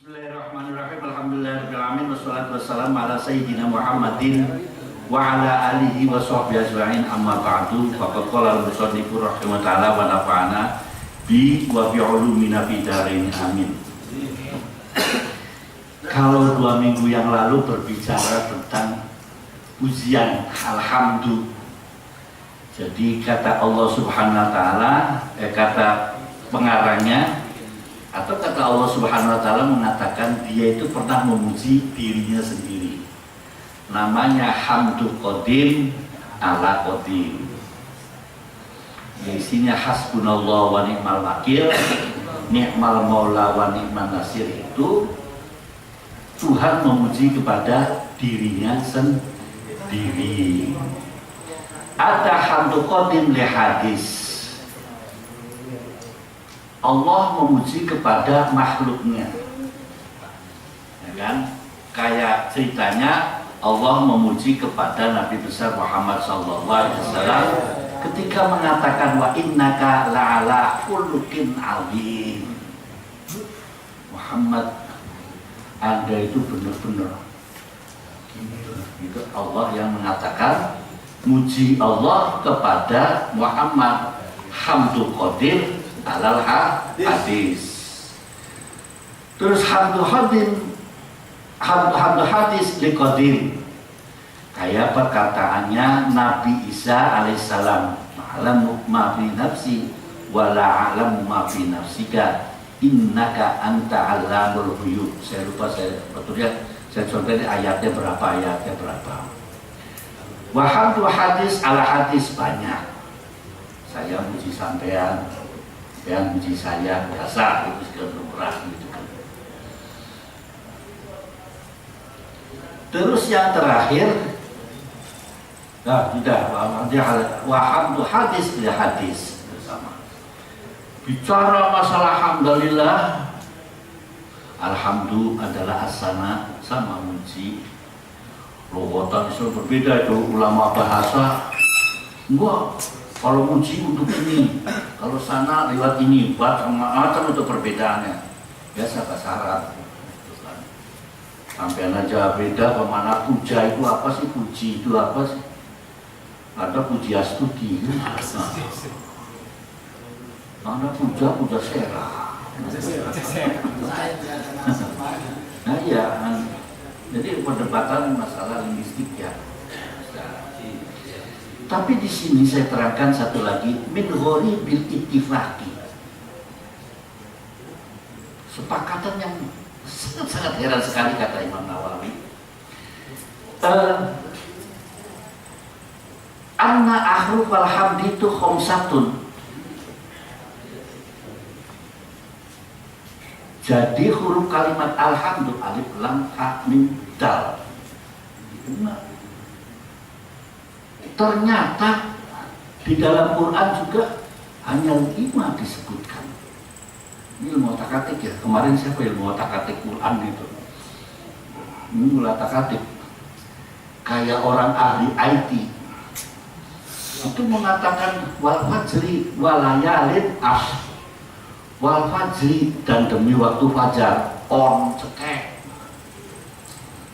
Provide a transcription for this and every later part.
Bismillahirrahmanirrahim. Alhamdulillahirabbil alamin wassalatu wassalamu ala sayyidina Muhammadin wa ala alihi wa sahbihi ajma'in. Amma ba'du. Faqad qala al-musannifu rahimahullah wa nafa'ana bi wa bi ulumina fi darin amin. Kalau 2 minggu yang lalu berbicara tentang pujian alhamdulillah. Jadi kata Allah Subhanahu wa taala, kata pengarangnya atau kata Allah Subhanahu wa taala mengatakan dia itu pernah memuji dirinya sendiri. Namanya hamdu qadim ala qadim. Isinya hasbunallah wa ni'mal wakil, ni'mal maula wa ni'man nasir. Itu Tuhan memuji kepada dirinya sendiri. Ada hamdu qadim li hadis. Allah memuji kepada makhluknya, ya kan? Kayak ceritanya Allah memuji kepada Nabi besar Muhammad SAW ketika mengatakan wa innaka la'ala khuluqin azim. Muhammad, Anda itu benar-benar gitu. Allah yang mengatakan muji Allah kepada Muhammad, hamdul qadim alal hadis. Terus hamdu hadis liqadim, kayak perkataannya Nabi Isa alaihissalam, ma'alamu ma fi nafsi wa la'alamu ma fi nafsika innaka anta allamul ghuyub. Saya lupa, saya betulnya saya contohnya ayatnya berapa. Wa hamdu hadis ala hadis banyak. Saya muji sampean, yang muji saya, biasa itu segala lumrah gitu kan. Terus yang terakhir, sudah wahamdu hadis ya hadis bersama. Bicara masalah alhamdulillah, alhamdulillah adalah asana sama muji. Logotan itu berbeda, itu ulama bahasa. Enggak. Kalau muji untuk ini, kalau sana lewat ini, macam itu perbedaannya. Biasa bahasa Arab, sampai aja beda kemana puja itu apa sih, puji itu apa sih? Ada puji astuti, ada puja sera. Nah ya, jadi perdebatan masalah linguistik ya. Tapi di sini saya terangkan satu lagi, min ghoribil ittifaqi. Sepakatan yang sangat heran sekali kata Imam Nawawi. Anna ahruf wal hamdi itu khamsatun. Jadi huruf kalimat alhamdu alif lam ha mim dal. Ternyata di dalam Quran juga hanya 5 disebutkan. Ini ilmu otak-atik ya. Kemarin siapa ilmu otak-atik Quran itu? Ini otak-atik. Kayak orang ahli IT itu mengatakan wal fajri walayalin as, wal fajri dan demi waktu fajar on cekek,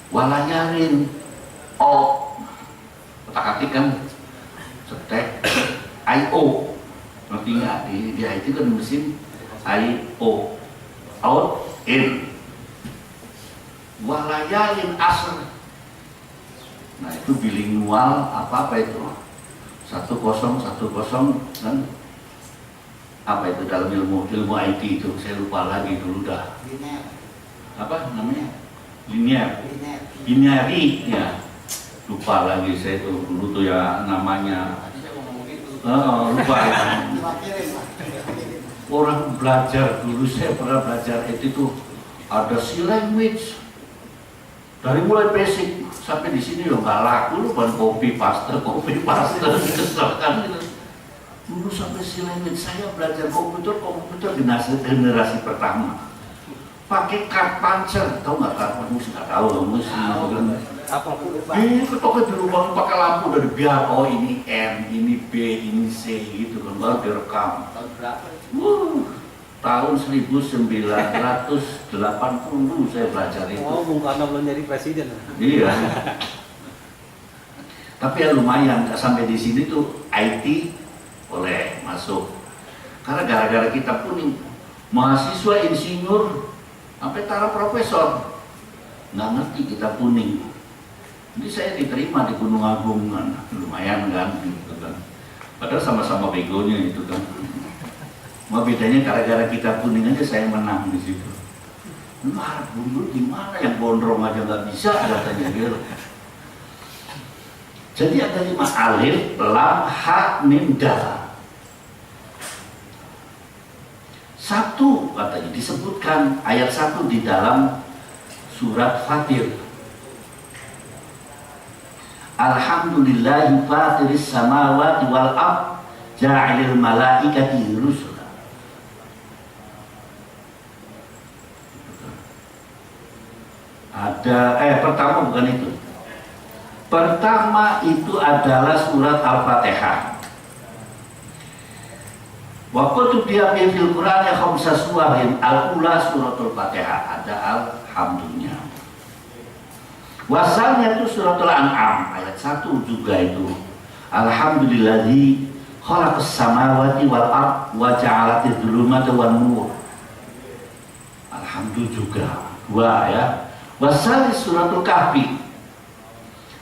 walayalin o. Otak-atik kan cetek I.O. ngerti nggak? Di IT kan mesin I.O. out in walayalin asr. Nah itu bilingual apa itu 1010 kan apa itu dalam ilmu IT itu saya lupa lagi dulu dah. Apa namanya? Lineari ya. Lupa lagi saya itu dulu tuh ya namanya. Lupa ya. Orang belajar dulu, saya pernah belajar itu ada si language dari mulai basic sampai di sini loh, nggak laku loh, bukan copy paste misalkan gitu. Dulu sampai si language. Saya belajar komputer generasi pertama pakai card puncher, tahu nggak card puncher? Nggak tahu loh, ini ketoknya di rumah pakai lampu dari biar, oh ini M, ini B, ini C gitu kan, baru direkam. tahun 1980 saya belajar itu. Oh, Bung Karno belum jadi presiden. Iya. Tapi ya lumayan, sampai di sini tuh IT boleh masuk. Karena gara-gara kita kuning, mahasiswa insinyur sampai taraf profesor nggak ngerti kita kuning. Jadi saya diterima di Gunung Agung kan, lumayan kan, gitu kan. Padahal sama-sama begonya itu kan. Cuma bedanya gara-gara kita kuning aja saya menang di situ. Marah bundur gimana yang gondrong aja nggak bisa katanya gitu. Jadi ada 5 alif, lam, ha, mim, dal. Satu katanya disebutkan ayat 1 di dalam surat Fatir. Alhamdulillahi fatiris samawati wal ard ja'ilil malaikati rusula. Ada pertama bukan itu. Pertama itu adalah surat Al-Fatihah. Wa kutubiya fil Qur'an ya khamsa suwarin al-ula suratul Fatihah, ada alhamdulillah. Wasalnya itu suratul An'am ayat 1 juga itu. Alhamdulillazi khalaqas samawati wal ard wa ja'alatil dhulumati wan nur. Alhamdulillah juga. 2 ya. Wasal suratul Kahfi.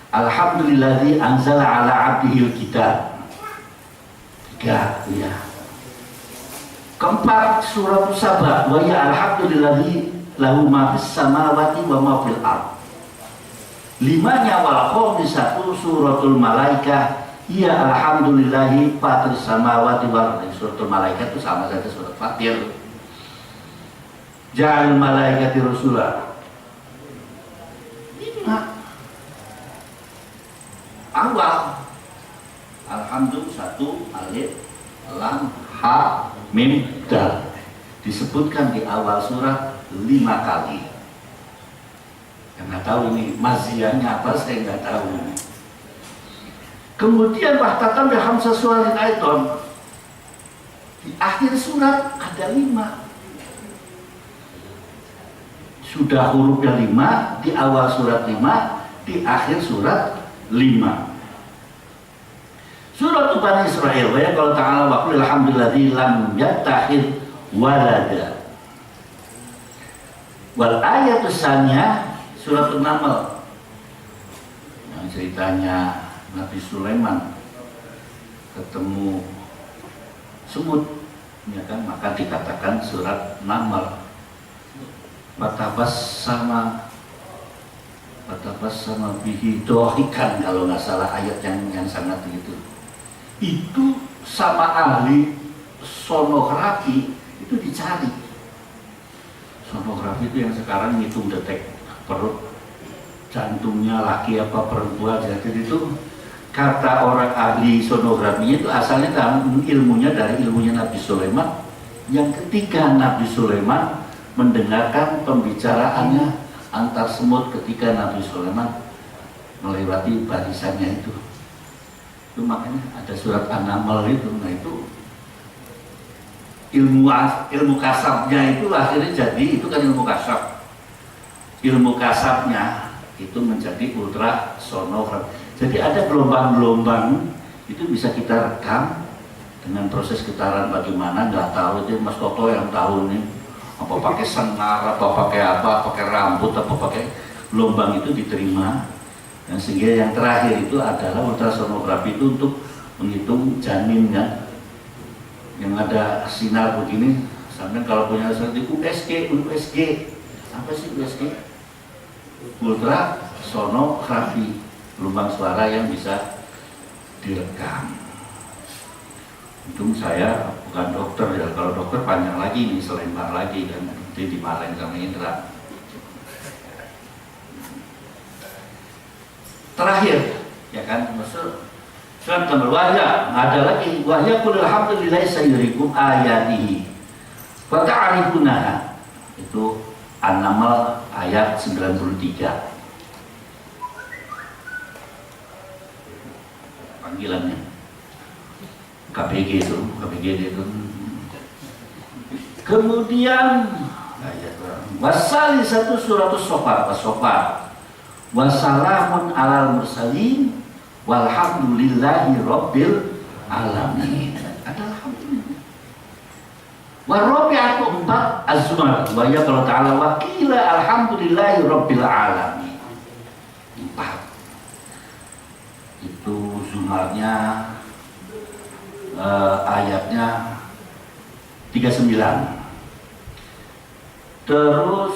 Alhamdulillazi anzala ala 'abdihil kitab. 3 ya. Keempat surat Saba, wa ya alhamdulillazi lahu ma fis samawati wa ma fil ard. 5-nya wal khamisatu suratul Malaikah, ya alhamdulillahi fatris samawati wal ard. Suratul Malaikah itu sama saja surat Fatir. Ja'al malaikati rusula. 5 awal alhamdulillah 1 alif lam ha mim dal disebutkan di awal surat 5 kali. Yang nggak tahu ini maziannya apa saya nggak tahu. Kemudian wahtatan bi hamsa suwarin aiton, di akhir surat ada 5. Sudah hurufnya 5 di awal surat 5, di akhir surat 5. Surat Bani Israil, ya kalau Ta'ala wa qul alhamdulillazi lam yattakhidh walada. Wal ayatus tsaniyah surat An-Naml yang ceritanya Nabi Sulaiman ketemu semut, ya kan, maka dikatakan surat Naml. Batabas sama bihi dohikan kalau nggak salah ayat yang sangat itu. Itu sama ahli sonografi itu dicari. Sonografi itu yang sekarang ngitung detek perut, jantungnya laki apa perempuan. Jadi itu kata orang ahli sonografinya itu asalnya ilmunya dari ilmunya Nabi Sulaiman. Yang ketika Nabi Sulaiman mendengarkan pembicaraannya antar semut ketika Nabi Sulaiman melewati barisannya itu makanya ada surat An-Naml itu. Nah itu ilmu kasabnya itu akhirnya jadi, itu kan ilmu kasabnya itu menjadi ultrasonograf. Jadi ada gelombang-gelombang itu bisa kita rekam dengan proses getaran bagaimana, nggak tahu itu Mas Toto yang tahu nih, apa pakai senar, apa pakai apa, pakai rambut, apa pakai gelombang itu diterima. Dan sehingga yang terakhir itu adalah ultrasonografi itu untuk menghitung janinnya yang ada sinar begini. Sampai kalau punya seperti USG, apa sih USG? Ultrasonografi, gelombang suara yang bisa direkam. Untung saya bukan dokter ya, kalau dokter panjang lagi nih, selembar lagi kan, nanti dimarahin sama Indra. Terakhir, ya kan, maksud surat nomor wahya, ada lagi wahya qul alhamdulillahi sayurikum ayatihi wa ta'rifunaha. Itu An-Naml ayat 93. Panggilannya KPG itu Kemudian ayat wasali satu suratus sofar wassalamun alal mursalin walhamdulillahi rabbil alamin. Ada alhamdulillah. Warabi'atu 4 az-zumar wa ya kalau ta'ala wa qila alhamdulillahi rabbil alamin. 4 itu zumarnya ayatnya 39. Terus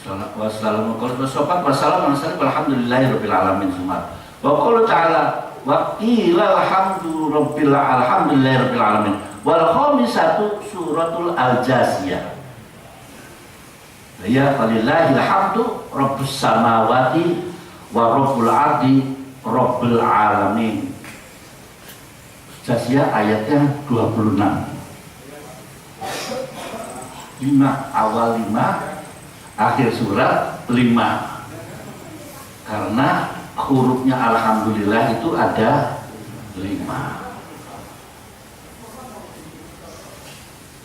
alhamdulillahirabbil alamin zumar. Wa qala ta'ala wa qila alhamdulillahirabbil alamin. Wal khamisatu suratul al-jasiyah. Ya falillahil hamdu rabbus samawati wa rabbul ardi rabbil alamin. Jasiyah ayatnya 26. 5 awal 5 akhir surat 5. Karena hurufnya alhamdulillah itu ada 5.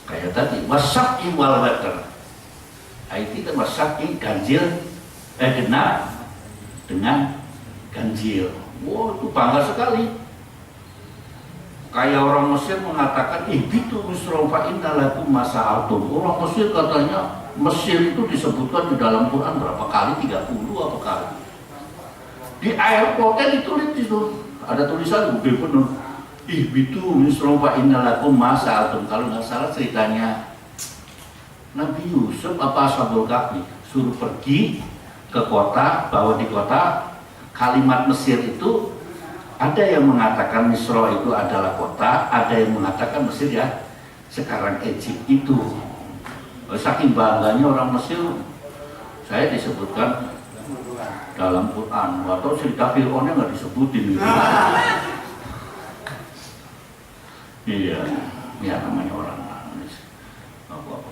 Kayak tadi wasaqi wal watr. Ayat itu wasaqi ganjil genap dengan ganjil. Wow, itu bangga sekali. Kayak orang Mesir mengatakan ihbitu misra fa inna lakum masa'altum. Orang Mesir katanya Mesir itu disebutkan di dalam Quran berapa kali? 30 apa kali? Di airportnya ditulis itu ada tulisan gede penuh ihbitu misra fa inna lakum masa'altum. Kalau nggak salah ceritanya Nabi Yusuf apa Ashabul Kahfi suruh pergi ke kota, bahwa di kota kalimat Mesir itu ada yang mengatakan Misra itu adalah kota, ada yang mengatakan Mesir ya sekarang Egypt itu. Saking bangganya orang Mesir, saya disebutkan dalam Quran, atau cerita Fir'aunnya nggak disebutin gitu. Iya, ya namanya orang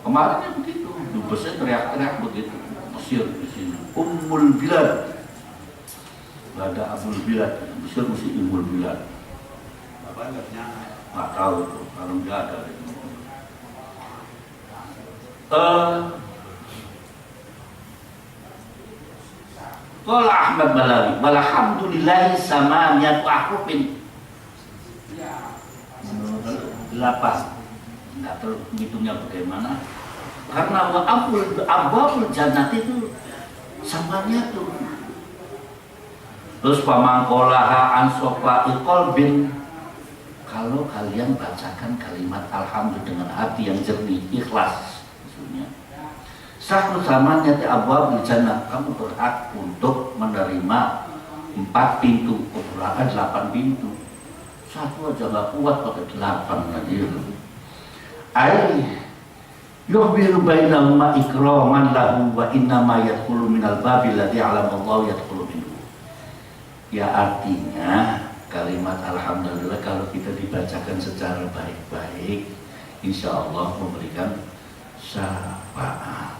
kemarinnya begitu, dubesnya teriak-teriak begitu. Mesir di sini, Ummul Bilad, nggak ada Abul Bilad, Mesir mesti Ummul Bilad. Bapak nggak tahu itu, kalau nggak ada itu. Qala Ahmad Balawi, walhamdulillahi samaniyatu ahrufin. 8. Nggak tahu hitungnya bagaimana. Karena abwabul jannati itu samanya tuh. Terus pamangkolaha ansofa iqolbin. Kalau kalian bacakan kalimat alhamdulillah dengan hati yang jernih, ikhlas maksudnya. Satu samanya ti abwabul jannah, kamu berhak untuk menerima 4 pintu, kurang 8 pintu. Satu aja nggak kuat pakai 8 lagi. Yuhbiru bainahuma ikraman lahu wa innama yadkhulu minal babil ladzi 'alamallahu yadkhulu minhu. Ya artinya kalimat alhamdulillah kalau kita dibacakan secara baik-baik insya Allah memberikan syafaat.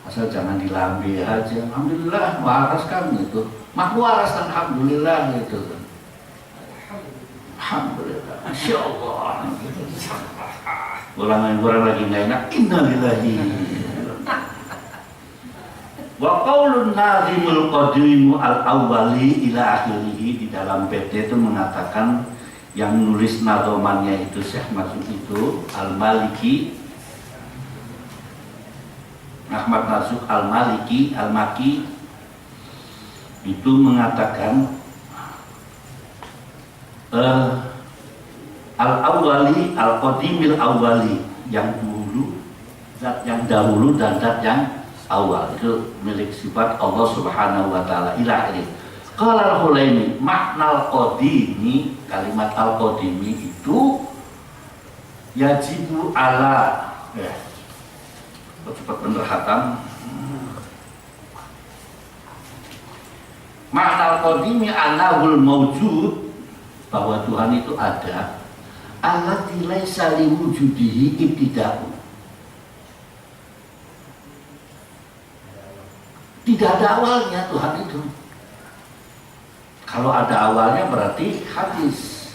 Asal jangan dilambe aja. Alhamdulillah waras kan gitu. Mak waras alhamdulillah gitu. Alhamdulillah. Masya Allah. Orang lagi nggak enak. Innalillahi. Wa qaulun nazimul qadimu al-awwali ila akhirih, di dalam PT itu mengatakan yang nulis nadomannya itu Syekh Maksud itu Al-Maliki, Ahmad Nasuk Al-Maliki Al-Maki itu mengatakan al-awwali al-qadimil awwali, yang dulu, zat yang dahulu dan zat yang awal, itu milik sifat Allah Subhanahu wa taala ila akhir. Qala al-Hulaimi makna al-qadimi, kalimat al-qadimi itu yajibu ala cepat bener hatam. Makna al-qadimi anahul mawjud, bahwa Tuhan itu ada, allati laisa liwujudihi ibtida'u, tidak ada awalnya Tuhan itu. Kalau ada awalnya berarti hadis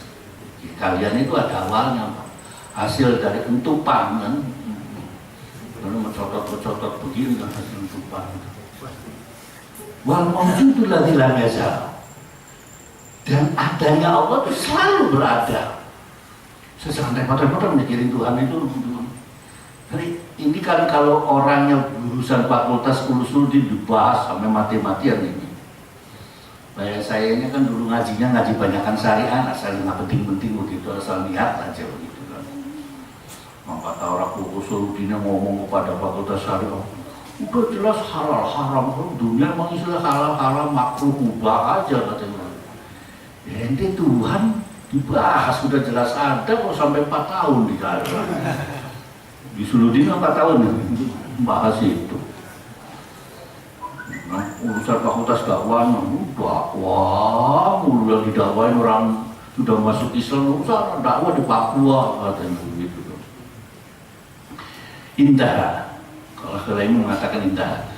kalian itu ada awalnya. hasil dari entupan kan, kalau mencotot begini kan hasil entupan. Wal mawjudul ladzi lam yazal, dan adanya Allah itu selalu berada. Sesantai repot-repot mikirin Tuhan itu. Jadi ini kan kalau orangnya jurusan fakultas usul dibahas sampai mati-matian ini. Kayak saya ini kan dulu ngajinya ngaji banyakan syariah, asal nggak penting-penting begitu, asal niat aja begitu kan. Kata orang usul dina ngomong kepada fakultas syariah, udah jelas halal haram, dunia emang istilah halal haram makruh mubah aja katanya. Ya ente Tuhan dibahas sudah jelas ada kok sampai 4 tahun di sana. Di Suludin 4 tahun bahas itu. Nah, urusan fakultas dakwah, dakwah mulu yang didakwain orang sudah masuk Islam, urusan dakwah di Papua katanya begitu. Indah, kalau kalian mengatakan indah.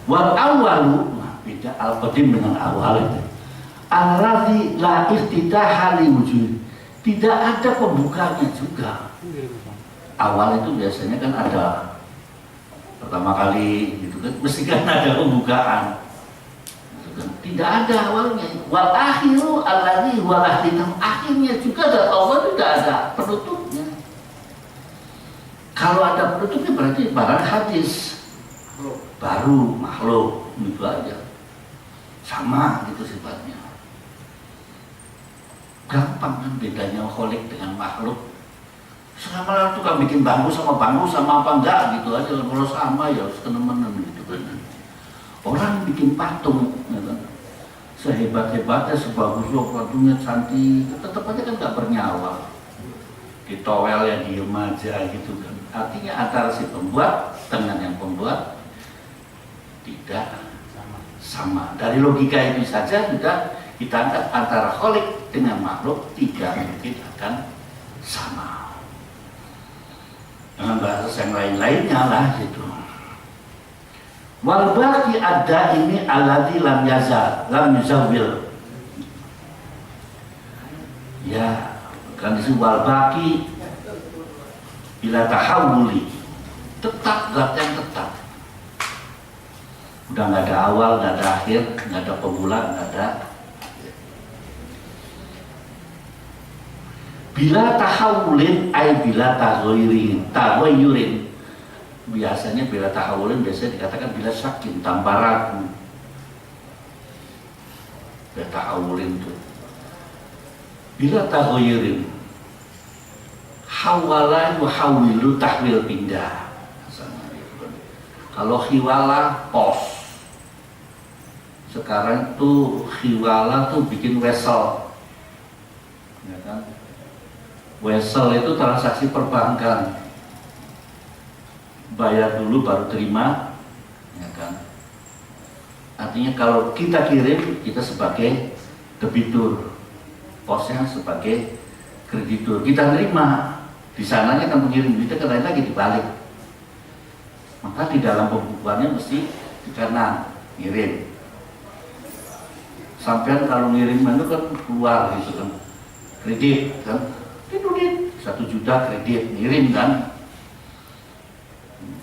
Wal awalu, beda al-qadim dengan awal itu. Al-radhi la iftitaha li wujud. Tidak ada pembukanya juga. Awal itu biasanya kan ada pertama kali gitu kan, mesti kan ada pembukaan gitu kan. Tidak ada awalnya. Wal akhiru alladzi wal akhirnya, akhirnya juga dari Allah tidak ada penutupnya. Kalau ada penutupnya berarti barang hadis baru makhluk itu aja, sama gitu sifatnya. Gampang kan bedanya kholik dengan makhluk. Sama itu kan bikin bangku sama apa enggak gitu aja. Kalau sama ya harus temenan gitu kan. Orang bikin patung ya kan, sehebat-hebatnya, sebagus patungnya cantik, tetap aja kan nggak bernyawa. Ditowel ya diem aja gitu kan. Artinya antara si pembuat dengan yang pembuat tidak sama. Dari logika itu saja sudah kita angkat antara kholik dengan makhluk tidak mungkin akan sama. Dengan bahasa yang lain-lainnya lah gitu. Wal baqi ada ini alladzi lam yazal, lam yuzawil. Ya, kan disebut wal baqi bila tahawuli, tetap zat yang tetap. Udah nggak ada awal, nggak ada akhir, nggak ada pemula, nggak ada. Bila tahawulin, ay bila tagoyurin. Biasanya bila tahawulin biasanya dikatakan bila syakin, tanpa ragu. Bila tahawulin itu. Bila tagoyurin, hawala yuhawilu tahwil pindah. Kalau khiwala pos. Sekarang tuh khiwala tuh bikin wesel. Ya kan? Wesel itu transaksi perbankan, bayar dulu baru terima, ya kan? Artinya kalau kita kirim, kita sebagai debitur, posnya sebagai kreditur, kita terima, di sananya kan pengirim kita ke lain lagi dibalik. Maka di dalam pembukuannya mesti di kanan ngirim. Sampean kalau ngirim itu kan keluar gitu kan, kredit kan. Duit 1 juta kredit ngirim kan,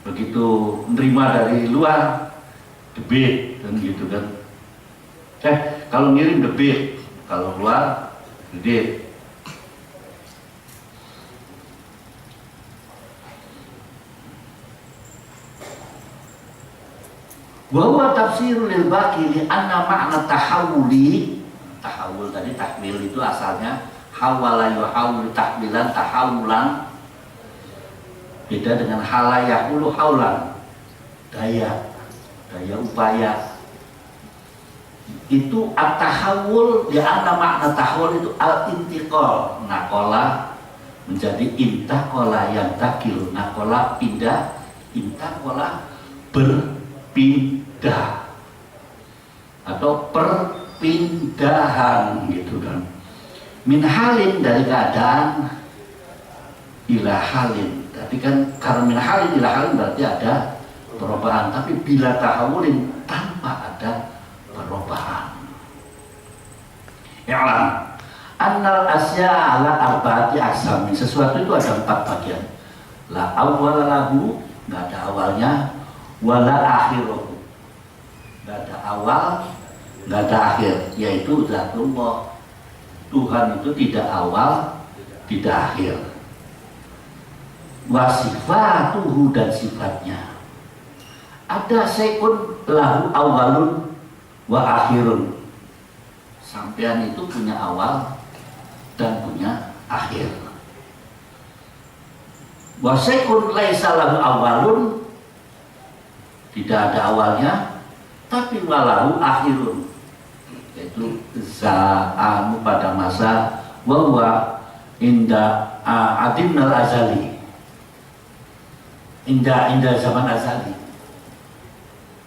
begitu nerima dari luar debit kan gitu kan. Kalau ngirim debit, kalau keluar kredit. Bahwa tafsirul lil baqi li anna makna tahawuli, tahawul tadi takwil itu asalnya hawala yuhawul tahwilan tahawulan, beda dengan halayahulu haulan, daya upaya. Itu at-tahawul, ya anna makna tahawul itu al-intiqal, nakola menjadi intakola, yang takil, nakola pindah, intakola berpindah atau perpindahan gitu kan. Min halin dari keadaan ila halin. Tapi kan karena min halin ila halin berarti ada perubahan. Tapi bila tahawulin tanpa ada perubahan. I'lam annal asya ala arba'ati aqsam. Sesuatu itu ada 4 bagian. La awwala lahu, enggak ada awalnya, wala akhiruhu. Enggak ada awal, enggak ada akhir, yaitu zatullah. Tuhan itu tidak awal, tidak akhir. Wa sifatuhu, dan sifatnya. Ada syai'un lahu awalun wa akhirun. Sampean itu punya awal dan punya akhir. Wa syai'un laisa lahu awalun, tidak ada awalnya, tapi walahu akhirun, yaitu za'anu pada masa wa inda adimnal azali, inda zaman azali.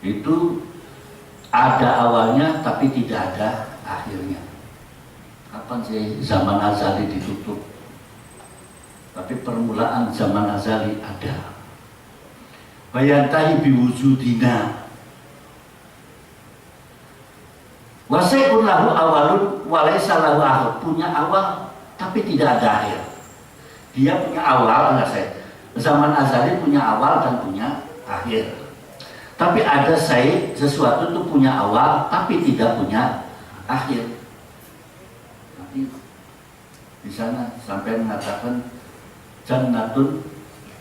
Itu ada awalnya tapi tidak ada akhirnya. Kapan sih zaman azali ditutup? Tapi permulaan zaman azali ada. Bayantahi biwujudina. Wa syai'un lahu awalun wa laisa lahu akhir. Punya awal tapi tidak ada akhir. Dia punya awal, enggak saya. Zaman azali punya awal dan punya akhir. Tapi ada sesuatu itu punya awal tapi tidak punya akhir. Nanti di sana sampai mengatakan jannatun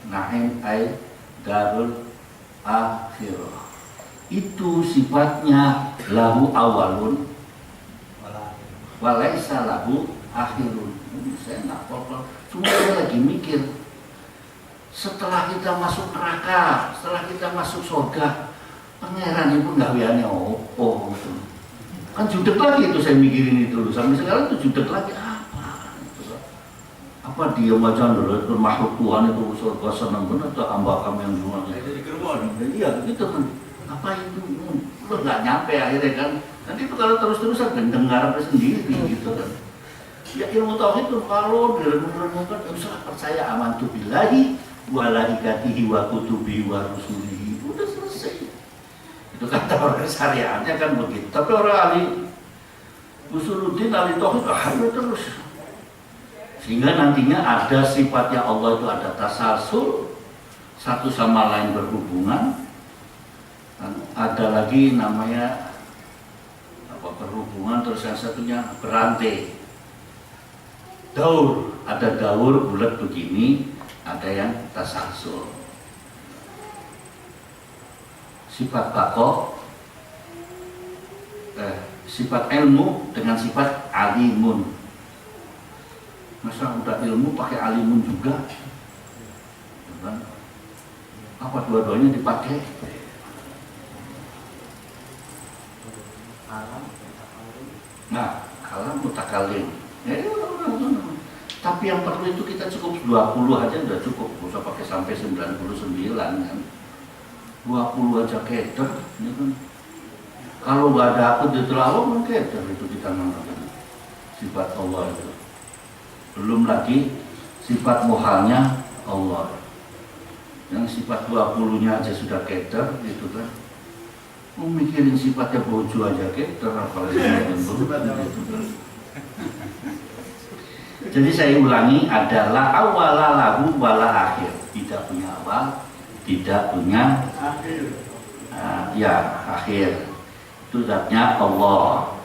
na'im ay darul akhirah. Itu sifatnya lahu awalun walaisa lahu akhirun. Saya nggak apa-apa, cuma saya lagi mikir, setelah kita masuk neraka, setelah kita masuk surga, pangeran itu nggak wiane oh gitu. Kan judek lagi itu, saya mikirin itu sampai sekarang itu judek lagi apa dia macam dulu itu makhluk Tuhan itu surga senang benar atau hamba kami yang semuanya iya gitu kan, apa itu lo nggak nyampe akhirnya kan. Nanti itu kalau terus-terusan dengar sendiri gitu kan. Ya ilmu tauhid itu kalau direnung-renungkan usah percaya amantu billahi wa malaikatihi wa kutubihi wa rusulihi, udah selesai. Itu kata orang syariatnya kan begitu. Tapi orang ahli usuluddin, ahli tauhid ayo terus. Sehingga nantinya ada sifatnya Allah itu ada tasalsul, satu sama lain berhubungan. Dan ada lagi namanya apa berhubungan, terus yang satunya berantai. Daur, ada daur bulat begini, ada yang tasalsul. Sifat bako, sifat ilmu dengan sifat alimun. Masa udah ilmu pakai alimun juga? Apa dua-duanya dipakai? Nah, alam mutakalim. Tapi yang perlu itu kita cukup 20 aja udah cukup, nggak usah pakai sampai 99 kan. 20 aja keder, ya kan? Kalau nggak ada aku di terlalu keder itu kita mengatakan sifat Allah itu. Belum lagi sifat muhalnya Allah. Yang sifat 20-nya aja sudah keder, gitu kan? Mau mikirin sifatnya bojo aja keder, apalagi yang gitu kan? Jadi saya ulangi, adalah awala lahu wala akhir. Tidak punya awal, tidak punya akhir. Akhir. Itu zatnya Allah.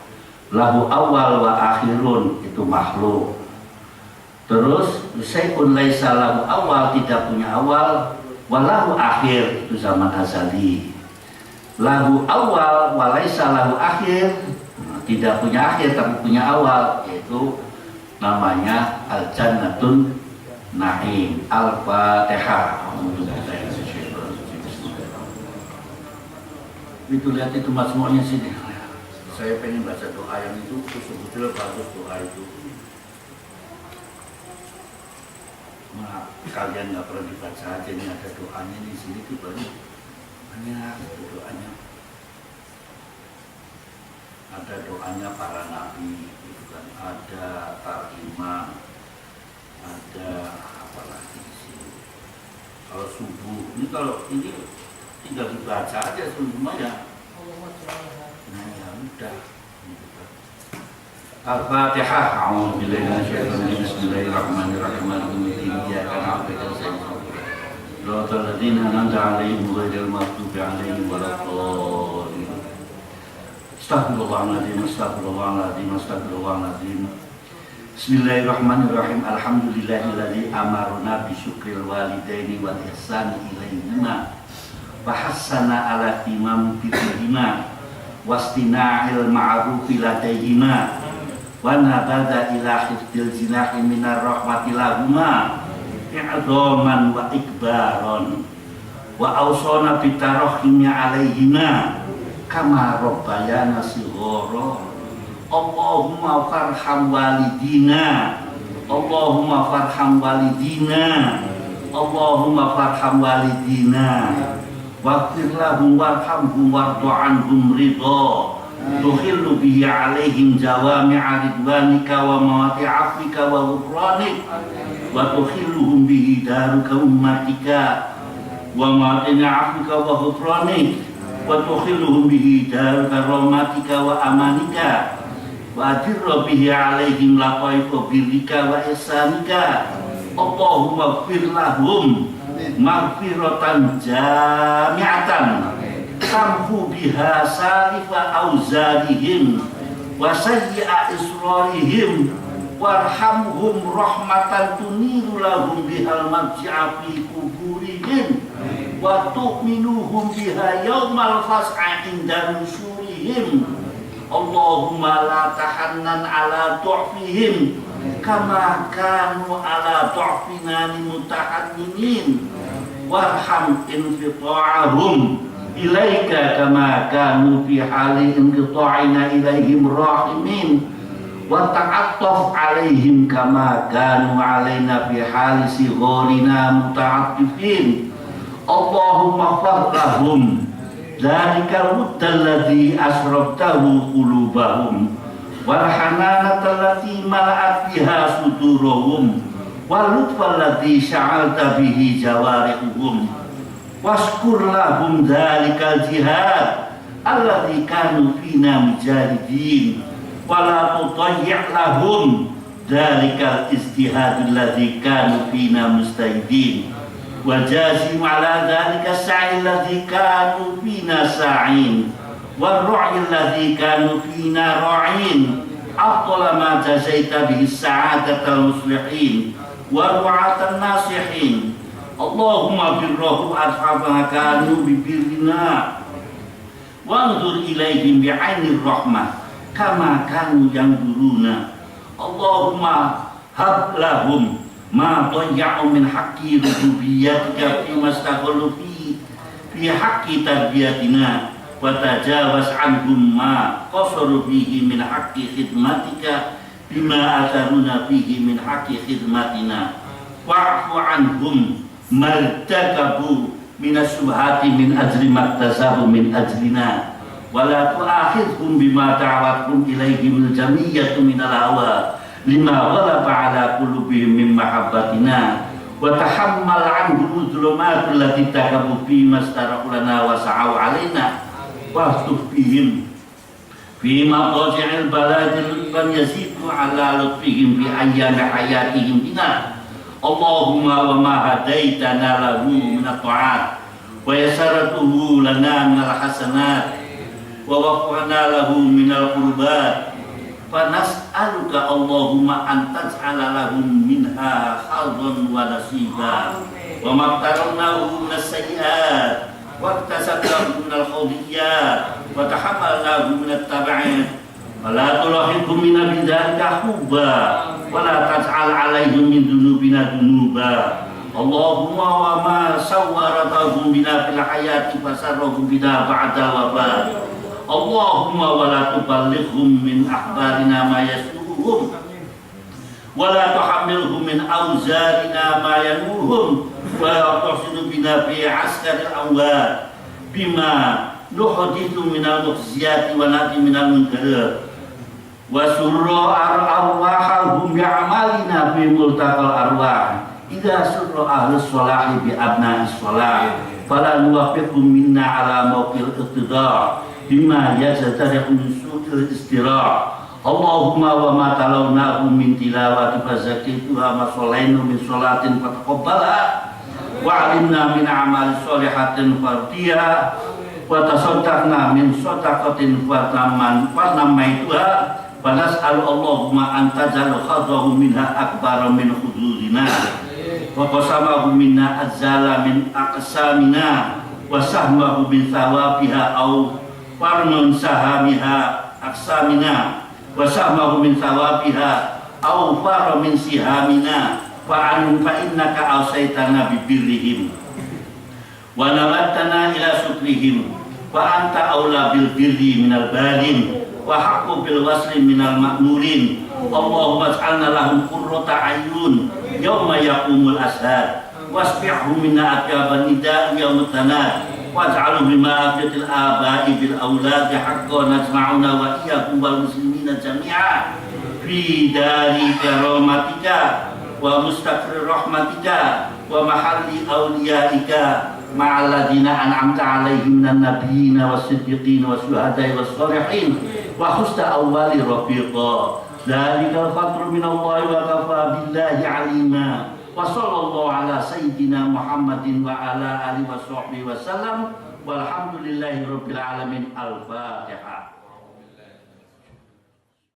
Lahu awal wa akhirun, itu makhluk. Terus syai'un laisa lahu awal, tidak punya awal, walahu akhir, itu zaman azali. Lahu awal wa laisa lahu akhir, tidak punya akhir tapi punya awal, yaitu namanya al-jannatun na'im. Al-Fatihah. Itu lihat itu mazmu'nya sini. Saya pengen baca doa yang itu, sebetulnya bagus doa itu. Nah, kalian nggak perlu dibaca aja, ini ada doanya di sini tuh banyak doanya. Ada doanya para nabi, gitu kan. Ada tarjimah, ada apa lagi di sini. Kalau subuh, ini kalau ini tinggal dibaca aja semua ya. Nah ya udah. Gitu kan. Al-Fatihah. A'udzu billahi minasyaitonir rajim. Bismillahirrahmanirrahim. Iyyaka na'budu wa iyyaka nasta'in. Shiratal ladzina an'amta 'alaihim ghairil maghdubi 'alaihim waladdallin. Astaghfirullahaladzim, astaghfirullahaladzim, astaghfirullahaladzim. Bismillahirrahmanirrahim. Alhamdulillahilladzi amarna bi syukril walidaini wal ihsani ilaihima wa hassana ala timam fitrihima wastina'il ma'rufi ladaihima wa nabada ila hifdil jinahi minar rahmati lahuma i'dhaman wa ikbaron wa awsana bitarahimi alaihima kama rabbayana shighara. Allahumma farham walidina, Allahumma farham walidina, Allahumma farham walidina, waghfir lahum warhamhum warḍa 'anhum ridha tuhillu bihi 'alaihim jawami'a ridwanika wa mawati 'afwika wa ghufranik wa tuhilluhum bihi daruka ummatika wa mawati 'afwika wa ghufranik wa tuhilluhum bihi daruka rahmatika wa amanika wa adirra bihi 'alaihim laqaiqa birrika wa ihsanika. Allahumma ighfir lahum maghfiratan jami'atan tamhu biha salifa auzarihim wa sayyi'a israrihim warhamhum rahmatan tuniru lahum bihal marji'a fi kuburihim wa tu'minuhum biha yawmal fas'a inda nusyurihim. Allahumma la tahannan ala du'fihim kama kanu ala du'fina mutahanninin warham infita'ahum ilaika kama kanu fi hali inqita'ina ilaihim rahimin wa ta'attaf alaihim kama kanu alaina fi hali sighorina muta'attifin. Allahumma farlahum dzalikal muddal ladzi asrabtahu qulubahum wal hananata allati mala'at biha sudurahum wal lutfal ladzi sya'alta bihi jawarihum waskur lahum dzalikal jihad alladzi kanu fina mujahidin wala tutayyi' lahum dzalikal istihadul ladzi kanu fina mustahidin wajazim ala dhalika sa'i alladhi kanu fina sa'in warru'i alladhi kanu fina ra'in afdala ma jazaita bihi sa'adatal muslihin warru'atan nasihin. Allahumma birrahum arhamah kanu bibirina wanzur ilaihim bi'ainir rahmah kama kanu yanzuruna. Allahumma hab lahum ma tayya'u min haqqi rububiyyatika fi mastaqallu fi haqqi tarbiyatina wa tajawaz anhum ma qasaru fihi min haqqi khidmatika bima atharuna fihi min haqqi khidmatina wa'fu anhum martakabu minas subhati min ajri maktasabu min ajrina wa la tu'akhidhum bima ta'awatkum ilaihim al-jamiyyatu minal hawa lima ghalaba ala qulubihim min mahabbatina wa tahammal anhum dhulumatul lati takabu fi mastaraqulana wa sa'au alaina wa tufihim fi maqaji'il baladil ban yazidu ala lutfihim fi ayyami hayatihim bina. Allahumma wa ma hadaitana lahu min at-ta'at wa yasaratuhu lana min al-hasanat wa wafa'na lahu min al-qurbat fanas'aluka Allahumma an taj'ala lahum minha khadhan wa nasiba wa maqtarnahu min as-sayyi'at wa iktasabnahu min al-khawdiyat wa tahammalnahu min at-tab'id wa la tulahiqhum min bidhalika hubba wa la taj'al 'alaihim min dunubina dunuba. Allahumma wa ma sawwaratahum bina fil hayati fasarrahum bina ba'da wafat. Allahumma wa la tuballighhum min akhbarina ma yasuhum wa la tuhammilhum min awzarina ma yanuhum wa la tuhsinu bina fi askaril amwat bima nuhdithu minal mukhziyati wa nati minal munkarat wa surra arwahahum bi'amalina fi multaqal arwah idza surra ahlus salahi bi abna'is salah fala nuwaffiqhum minna ala mawqil iqtida bima yajtari'u min su'il istira'. Allahumma wa ma talawnahu min tilawati fazakituha ma sholainu min sholatin fataqabbala wa alimna min amali sholihatin fardiyah wa tasaddaqna min sadaqatin fatamaituha wa nas'alu Allahumma an taj'al khadahu minha akbara min khududina wa qasamahu minna azzala min aqsamina wa sahmahu min thawabiha au warmun sahamiha aqsamina wa sahmahu min thawabiha au fara min sihamina fa innaka awsaitana bibirrihim wa nawattana ila sukrihim wa anta aula bil birri minal balin wa haqqu bil wasli minal ma'murin. Allahumma ij'alna lahum qurrata ayun yawma yaqumul ashhad wasbi'hum minna atyaban nida yaumut tanad waj'alhum bima afiyatil aba'i bil auladi haqqan najma'una wa iyyakum wal muslimina jami'a fi dari karamatika wa mustaqrir rahmatika wa mahalli awliyaika ma'alladina an'amta alaihim minan nabiyina was-siddiqin was-syuhada'i was-shalihin wa husna awwali rafiqa. Dzalikal fadlu minallahi wa kafa billahi 'alima. Wa sallallahu ala sayyidina Muhammadin wa ala alihi wa sahbihi wa sallam walhamdulillahi rabbil alamin. Al-Fatihah.